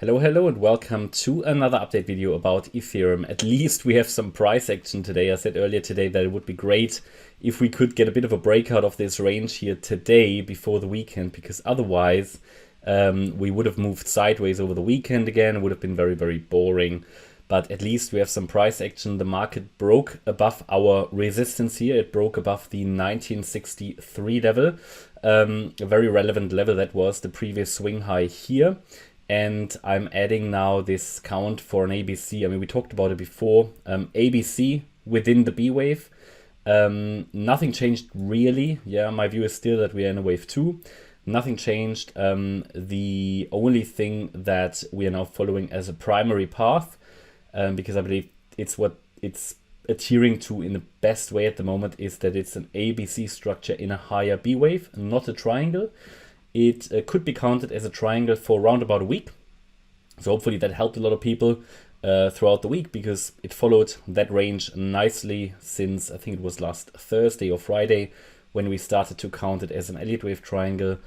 Hello, hello, and welcome to another update video about Ethereum. At least we have some price action today. I said earlier today that it would be great if we could get a bit of a breakout of this range here today before the weekend, because otherwise we would have moved sideways over the weekend again. It would have been very, very boring. But at least we have some price action. The market broke above our resistance here. It broke above the 1963 level. A very relevant level that was the previous swing high here. And I'm adding now this count for an ABC. I mean, we talked about it before. ABC within the B wave. Nothing changed really. Yeah, my view is still that we are in a wave 2. Nothing changed. The only thing that we are now following as a primary path, because I believe it's what it's adhering to in the best way at the moment, is that it's an ABC structure in a higher B wave, not a triangle. It could be counted as a triangle for around about a week. So hopefully that helped a lot of people throughout the week, because it followed that range nicely since I think it was last Thursday or Friday when we started to count it as an Elliott Wave triangle.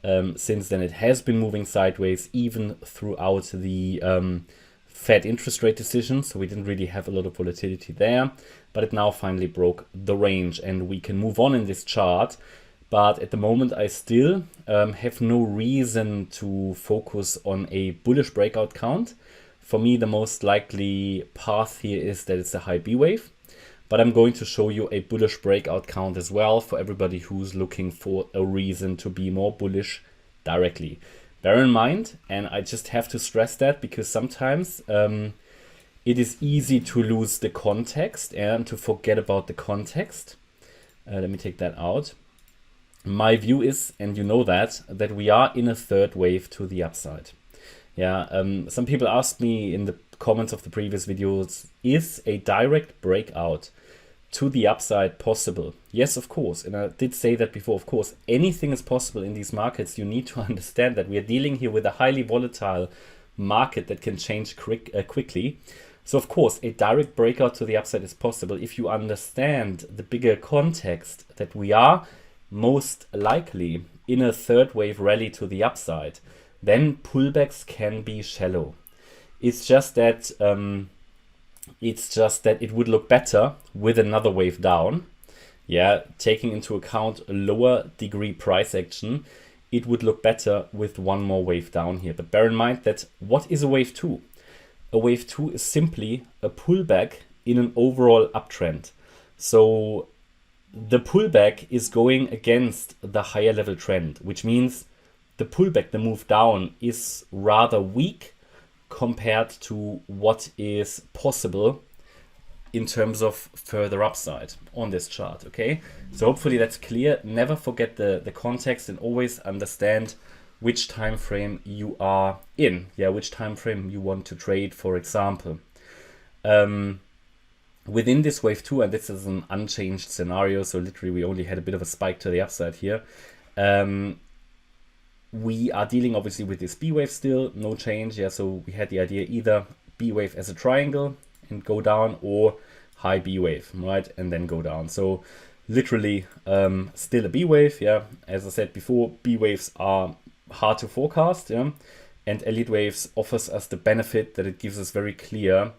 Since then it has been moving sideways even throughout the Fed interest rate decision. So we didn't really have a lot of volatility there, but it now finally broke the range and we can move on in this chart. But at the moment, I still have no reason to focus on a bullish breakout count. For me, the most likely path here is that it's a high B wave. But I'm going to show you a bullish breakout count as well for everybody who's looking for a reason to be more bullish directly. Bear in mind, and I just have to stress that because sometimes it is easy to lose the context and to forget about the context. Let me take that out. My view is, and you know that we are in a third wave to the upside. Yeah, some people asked me in the comments of the previous videos, is a direct breakout to the upside possible? Yes, of course. And I did say that before, of course, anything is possible in these markets. You need to understand that we are dealing here with a highly volatile market that can change quickly. So of course, a direct breakout to the upside is possible if you understand the bigger context that we are most likely in a third wave rally to the upside. Then pullbacks can be shallow. It's just that it would look better with another wave down. Yeah, taking into account a lower degree price action, it would look better with one more wave down here. But bear in mind that what is a wave 2? A wave 2 is simply a pullback in an overall uptrend. So the pullback is going against the higher level trend, which means the pullback, the move down, is rather weak compared to what is possible in terms of further upside on this chart. Okay, so hopefully that's clear. Never forget the context and always understand which time frame you are in. Yeah, which time frame you want to trade, for example. Within this wave 2, and this is an unchanged scenario, so literally we only had a bit of a spike to the upside here. We are dealing obviously with this B wave still, no change. Yeah, so we had the idea either B wave as a triangle and go down, or high B wave, right, and then go down. So literally still a B wave. Yeah, as I said before, B waves are hard to forecast. Yeah, and Elliott Waves offers us the benefit that it gives us a very clear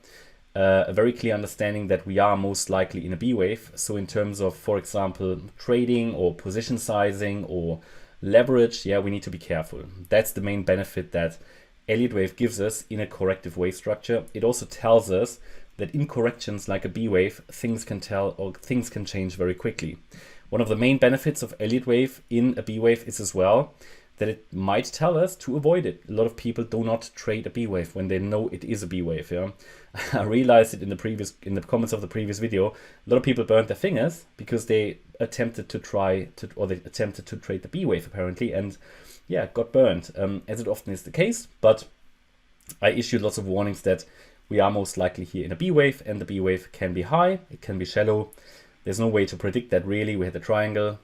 understanding that we are most likely in a B wave. So in terms of, for example, trading or position sizing or leverage, yeah, we need to be careful. That's the main benefit that Elliott Wave gives us in a corrective wave structure. It also tells us that in corrections like a B wave, things can change very quickly. One of the main benefits of Elliott Wave in a B wave is as well that it might tell us to avoid it. A lot of people do not trade a B wave when they know it is a B wave. Yeah, I realized it in the comments of the previous video. A lot of people burned their fingers because they attempted to trade the B wave apparently, and yeah, got burned, as it often is the case. But I issued lots of warnings that we are most likely here in a B wave, and the B wave can be high, it can be shallow. There's no way to predict that really. We had a triangle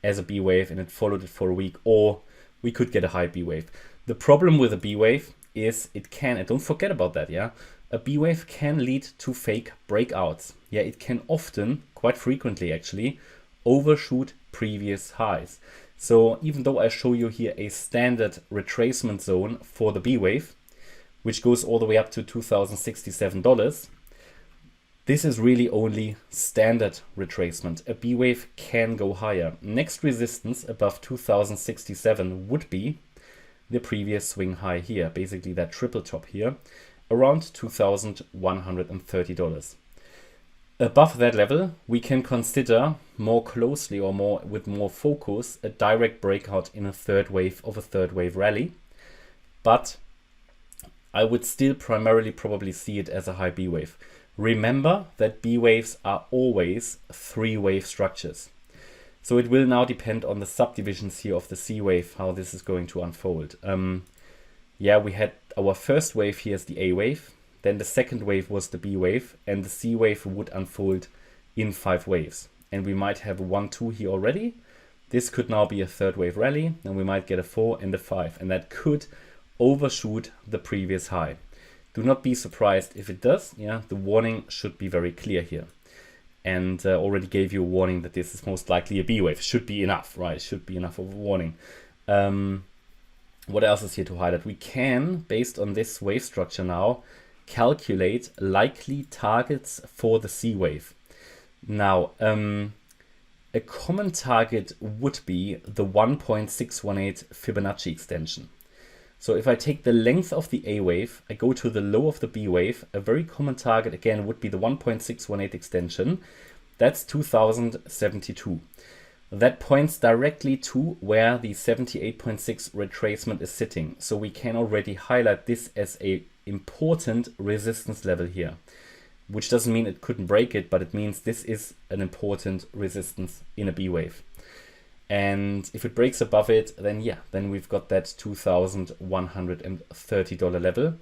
as a B wave and it followed it for a week, or we could get a high B wave. The problem with a B wave is it can, and don't forget about that, yeah, a B wave can lead to fake breakouts. Yeah, it can often, quite frequently actually, overshoot previous highs. So even though I show you here a standard retracement zone for the B wave, which goes all the way up to $2,067, this is really only standard retracement. A B wave can go higher. Next resistance above 2067 would be the previous swing high here, basically that triple top here, around $2,130. Above that level, we can consider more closely or with more focus a direct breakout in a third wave of a third wave rally. But I would still primarily probably see it as a high B wave. Remember that B waves are always three-wave structures. So it will now depend on the subdivisions here of the C wave, how this is going to unfold. Yeah, we had our first wave here as the A wave. Then the second wave was the B wave, and the C wave would unfold in 5 waves. And we might have a 1, 2 here already. This could now be a third wave rally, and we might get a 4 and a 5. And that could overshoot the previous high. Do not be surprised if it does. Yeah, the warning should be very clear here. And already gave you a warning that this is most likely a B wave. Should be enough, right? Should be enough of a warning. What else is here to highlight? We can, based on this wave structure now, calculate likely targets for the C wave. Now, a common target would be the 1.618 Fibonacci extension. So if I take the length of the A wave, I go to the low of the B wave, a very common target again would be the 1.618 extension. That's 2072. That points directly to where the 78.6 retracement is sitting. So we can already highlight this as a important resistance level here, which doesn't mean it couldn't break it, but it means this is an important resistance in a B wave. And if it breaks above it, then yeah, then we've got that $2,130 level.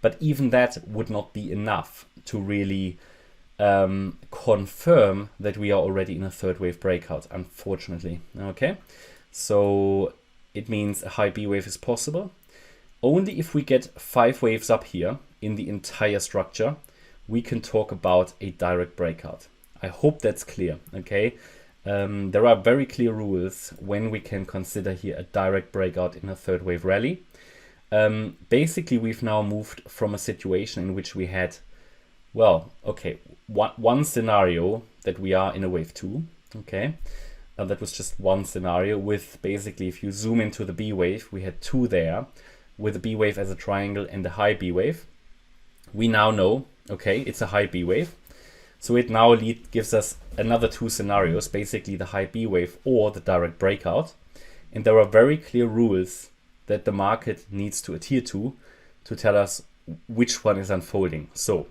But even that would not be enough to really confirm that we are already in a third wave breakout, unfortunately. Okay, so it means a high B wave is possible. Only if we get 5 waves up here in the entire structure, we can talk about a direct breakout. I hope that's clear, okay? There are very clear rules when we can consider here a direct breakout in a third wave rally. Basically, we've now moved from a situation in which we had, well, okay, one scenario that we are in a wave 2, okay? That was just one scenario with basically, if you zoom into the B wave, we had 2 there, with a B wave as a triangle and a high B wave. We now know, okay, it's a high B wave. So it now gives us another 2 scenarios, basically the high B wave or the direct breakout. And there are very clear rules that the market needs to adhere to tell us which one is unfolding. So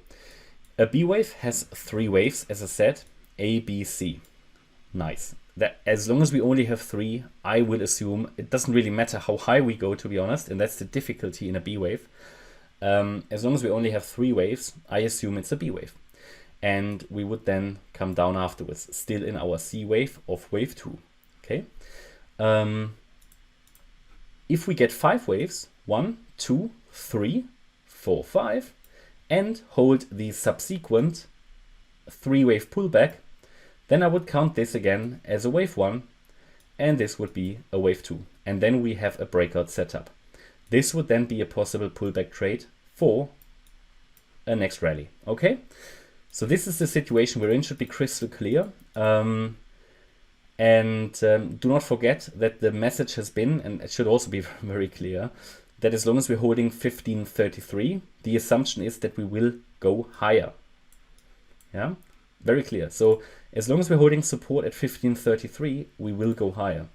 a B wave has 3 waves, as I said, A, B, C. Nice. That as long as we only have 3, I will assume it doesn't really matter how high we go, to be honest, and that's the difficulty in a B wave. As long as we only have 3 waves, I assume it's a B wave. And we would then come down afterwards, still in our C wave of wave 2. Okay. If we get 5 waves, 1, 2, 3, 4, 5, and hold the subsequent 3-wave pullback, then I would count this again as a wave 1, and this would be a wave 2. And then we have a breakout setup. This would then be a possible pullback trade for a next rally. Okay, so this is the situation we're in, should be crystal clear. Do not forget that the message has been, and it should also be very clear, that as long as we're holding 1533, the assumption is that we will go higher. Yeah, very clear. So as long as we're holding support at 1533, we will go higher.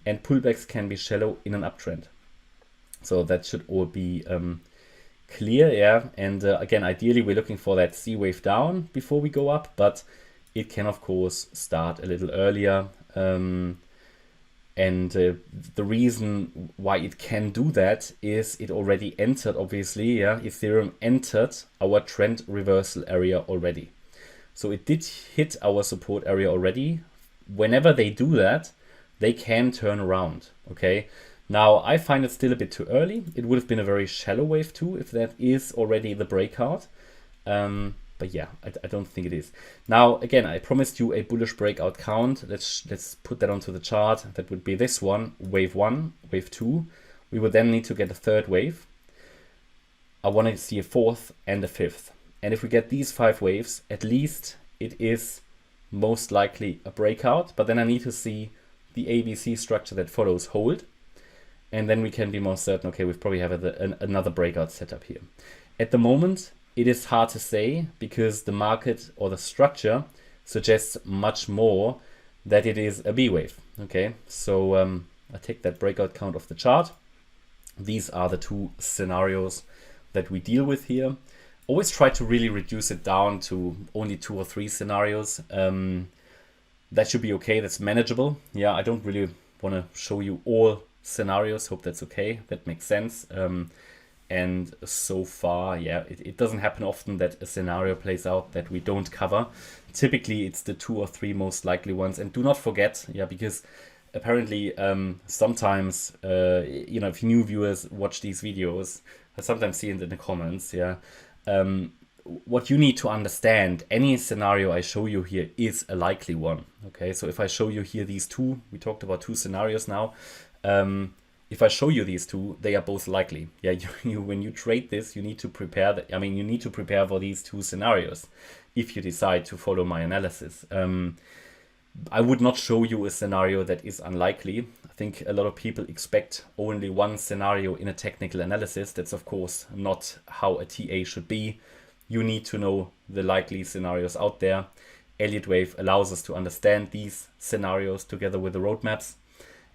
And pullbacks can be shallow in an uptrend. So that should all be clear, yeah. And again, ideally, we're looking for that C wave down before we go up, but it can, of course, start a little earlier. The reason why it can do that is it already entered, obviously, yeah. Ethereum entered our trend reversal area already. So it did hit our support area already. Whenever they do that, they can turn around, okay? Now, I find it still a bit too early. It would have been a very shallow wave too, if that is already the breakout. But but yeah, I don't think it is. Now, again, I promised you a bullish breakout count. Let's put that onto the chart. That would be this one, wave 1, wave 2. We would then need to get a third wave. I want to see a fourth and a fifth. And if we get these 5 waves, at least it is most likely a breakout. But then I need to see the ABC structure that follows hold. And then we can be more certain, okay, we probably have another breakout setup here. At the moment, it is hard to say because the market or the structure suggests much more that it is a B wave. Okay, so I take that breakout count off the chart. These are the 2 scenarios that we deal with here. Always try to really reduce it down to only 2 or 3 scenarios. That should be okay. That's manageable. Yeah, I don't really want to show you all scenarios. Hope that's okay. That makes sense. And so far, yeah, it doesn't happen often that a scenario plays out that we don't cover. Typically, it's the 2 or 3 most likely ones. And do not forget, yeah, because apparently sometimes, if new viewers watch these videos, I sometimes see it in the comments, yeah. What you need to understand, any scenario I show you here is a likely one, okay? So if I show you here these 2, we talked about 2 scenarios now. If I show you these 2, they are both likely. Yeah, when you trade this, you need to prepare. You need to prepare for these 2 scenarios if you decide to follow my analysis. I would not show you a scenario that is unlikely. I think a lot of people expect only one scenario in a technical analysis. That's of course not how a TA should be. You need to know the likely scenarios out there. Elliott Wave allows us to understand these scenarios together with the roadmaps,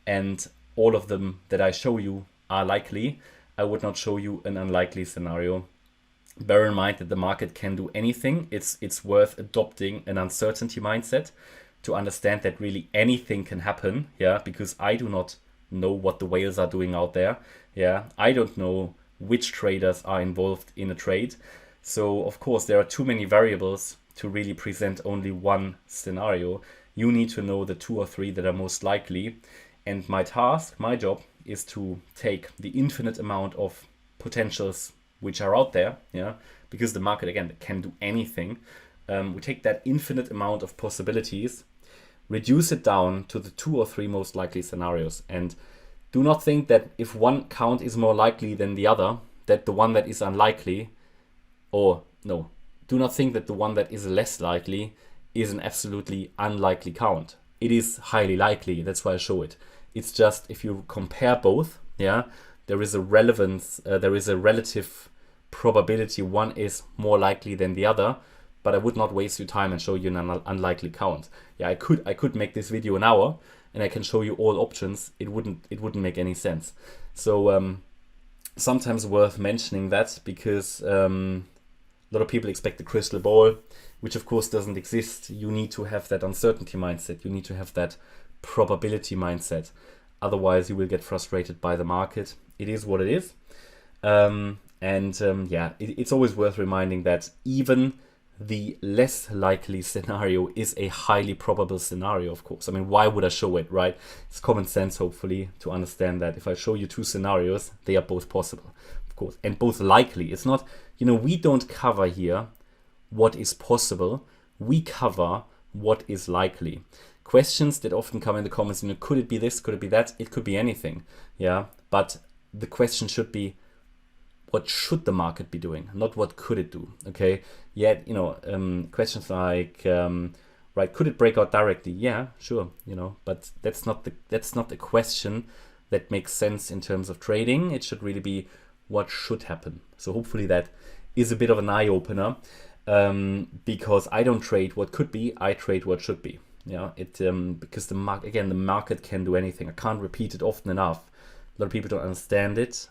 and all of them that I show you are likely. I would not show you an unlikely scenario. Bear in mind that the market can do anything. It's worth adopting an uncertainty mindset to understand that really anything can happen, yeah, because I do not know what the whales are doing out there, yeah. I don't know which traders are involved in a trade. So of course there are too many variables to really present only one scenario. You need to know the 2 or 3 that are most likely. And my task, my job is to take the infinite amount of potentials which are out there, yeah, because the market, again, can do anything. We take that infinite amount of possibilities, reduce it down to the 2 or 3 most likely scenarios. And do not think that if one count is more likely than the other, that the one that is unlikely, or no, do not think that the one that is less likely is an absolutely unlikely count. It is highly likely. That's why I show it. It's just if you compare both, yeah, there is a relevance, there is a relative probability one is more likely than the other. But I would not waste your time and show you an unlikely count. Yeah, I could make this video an hour and I can show you all options. It wouldn't make any sense. So sometimes worth mentioning that because a lot of people expect the crystal ball, which of course doesn't exist. You need to have that uncertainty mindset. You need to have that probability mindset. Otherwise, you will get frustrated by the market. It is what it is. It's always worth reminding that even the less likely scenario is a highly probable scenario, of course. I mean, why would I show it, right? It's common sense, hopefully, to understand that if I show you 2 scenarios, they are both possible, of course, and both likely. It's not, we don't cover here what is possible. We cover what is likely. Questions that often come in the comments, could it be this? Could it be that? It could be anything, yeah? But the question should be, what should the market be doing, not what could it do, okay? Yet, questions like, right, could it break out directly? Yeah, sure, but that's not the question that makes sense in terms of trading. It should really be what should happen. So hopefully that is a bit of an eye-opener, because I don't trade what could be, I trade what should be. Yeah, because the market can do anything. I can't repeat it often enough. A lot of people don't understand it.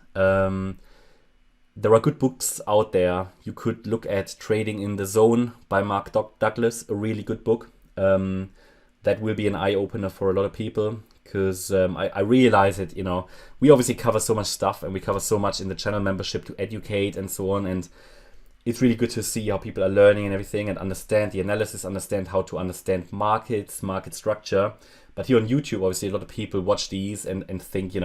There are good books out there. You could look at Trading in the Zone by Mark Douglas, a really good book. That will be an eye-opener for a lot of people because I realize it, we obviously cover so much stuff and we cover so much in the channel membership to educate and so on. And it's really good to see how people are learning and everything and understand the analysis, understand how to understand markets, market structure. But here on YouTube, obviously, a lot of people watch these and think,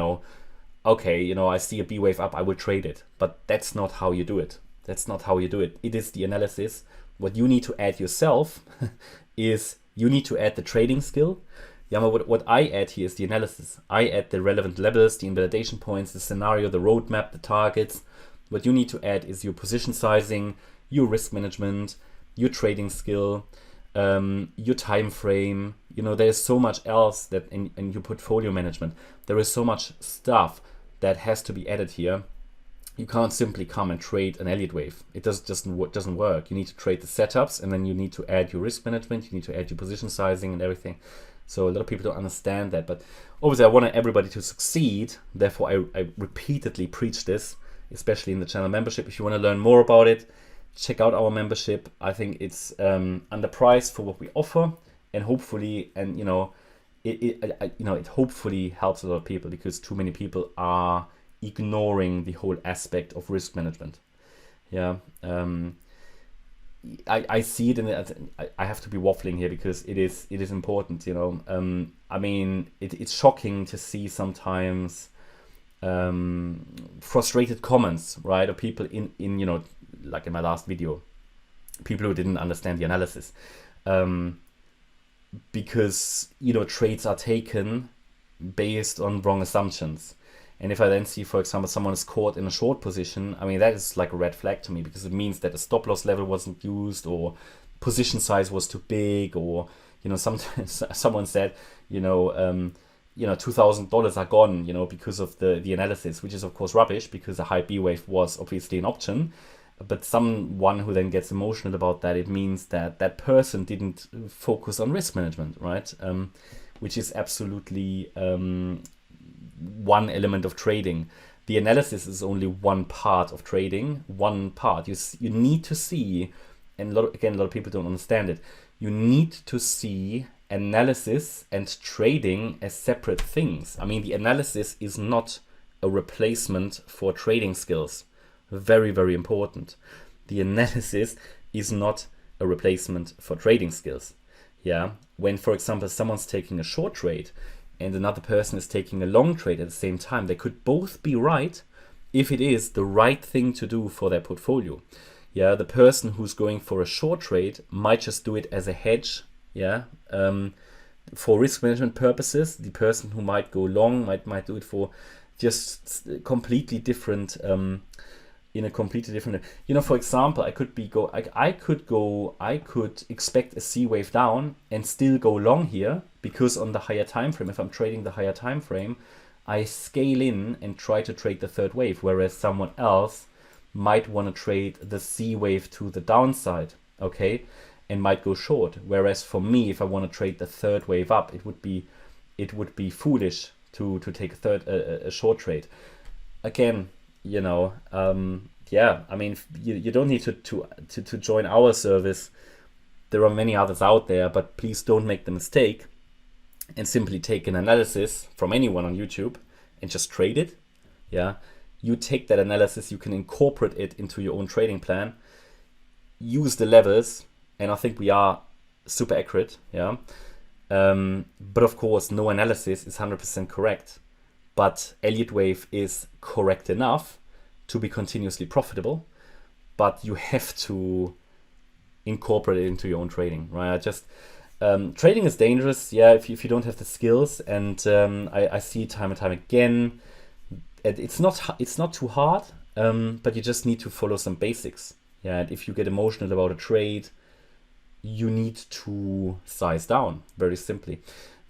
okay, I see a B wave up, I will trade it. But that's not how you do it. That's not how you do it. It is the analysis What you need to add yourself is you need to add the trading skill. Yeah, but what I add here is the analysis. I add the relevant levels, the invalidation points, the scenario, the roadmap, the targets. What you need to add is your position sizing, your risk management, your trading skill, your time frame. You know, there's so much else that in your portfolio management, there is so much stuff that has to be added here. You can't simply come and trade an Elliott wave. It doesn't work. You need to trade the setups, and then you need to add your risk management. You need to add your position sizing and everything. So a lot of people don't understand that. But obviously, I want everybody to succeed. Therefore, I repeatedly preach this, especially in the channel membership. If you want to learn more about it, check out our membership. I think it's underpriced for what we offer, and hopefully, it hopefully helps a lot of people, because too many people are ignoring the whole aspect of risk management. Yeah, I see it I have to be waffling here because it is important. I mean, it's shocking to see sometimes frustrated comments, right, of people in like in my last video, people who didn't understand the analysis, because trades are taken based on wrong assumptions. And if I then see, for example, someone is caught in a short position, I mean, that is like a red flag to me, because it means that a stop loss level wasn't used, or position size was too big, or sometimes someone said $2,000 are gone because of the analysis, which is of course rubbish, because a high B wave was obviously an option. But someone who then gets emotional about that, it means that that person didn't focus on risk management, right? Which is absolutely one element of trading. The analysis is only one part of trading, one part. You need to see, and a lot of people don't understand it, you need to see analysis and trading as separate things. I mean, the analysis is not a replacement for trading skills. Very, very important. The analysis is not a replacement for trading skills. Yeah, when, for example, someone's taking a short trade and another person is taking a long trade at the same time, they could both be right if it is the right thing to do for their portfolio. Yeah, the person who's going for a short trade might just do it as a hedge, yeah, for risk management purposes. The person who might go long might do it for just completely different, in a completely different, for example, I could expect a C wave down and still go long here, because on the higher time frame, if I'm trading the higher time frame, I scale in and try to trade the third wave, whereas someone else might want to trade the C wave to the downside, okay, and might go short. Whereas for me, if I want to trade the third wave up, it would be foolish to take a short trade. Again, yeah, I mean, you don't need to join our service. There are many others out there, but please don't make the mistake and simply take an analysis from anyone on YouTube and just trade it. Yeah, you take that analysis, you can incorporate it into your own trading plan, use the levels, and I think we are super accurate. Yeah, but of course, no analysis is 100% correct. But Elliott Wave is correct enough to be continuously profitable, but you have to incorporate it into your own trading, right? Trading is dangerous, yeah, if you don't have the skills, and I see time and time again, it's not too hard, but you just need to follow some basics. Yeah, and if you get emotional about a trade, you need to size down, very simply.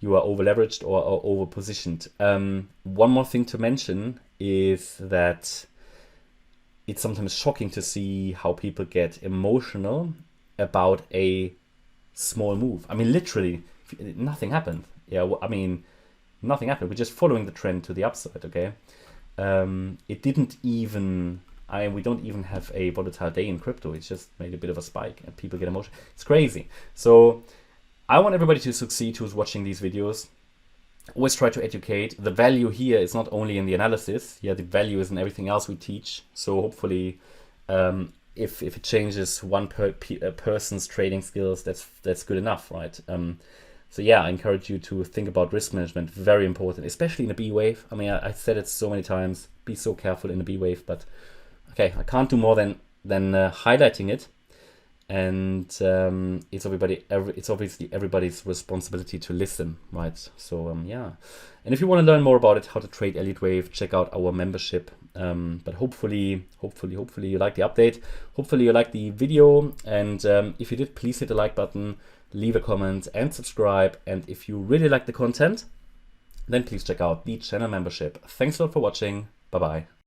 You are over leveraged or over positioned. One more thing to mention is that it's sometimes shocking to see how people get emotional about a small move. I mean, literally, nothing happened. Yeah, I mean, nothing happened. We're just following the trend to the upside, okay? It didn't even, we don't even have a volatile day in crypto. It's just made a bit of a spike and people get emotional. It's crazy. So I want everybody to succeed who's watching these videos. Always try to educate. The value here is not only in the analysis. Yeah, the value is in everything else we teach. So hopefully, if it changes one person's trading skills, that's good enough, right? So yeah, I encourage you to think about risk management. Very important, especially in a B wave. I mean, I said it so many times. Be so careful in a B wave, but okay, I can't do more than highlighting it. and it's obviously everybody's responsibility to listen, right? So yeah, and if you want to learn more about it, how to trade Elliott Wave, check out our membership. But hopefully you like the update. Hopefully you like the video, and if you did, please hit the like button, leave a comment, and subscribe. And if you really like the content, then please check out the channel membership. Thanks a lot for watching. Bye bye.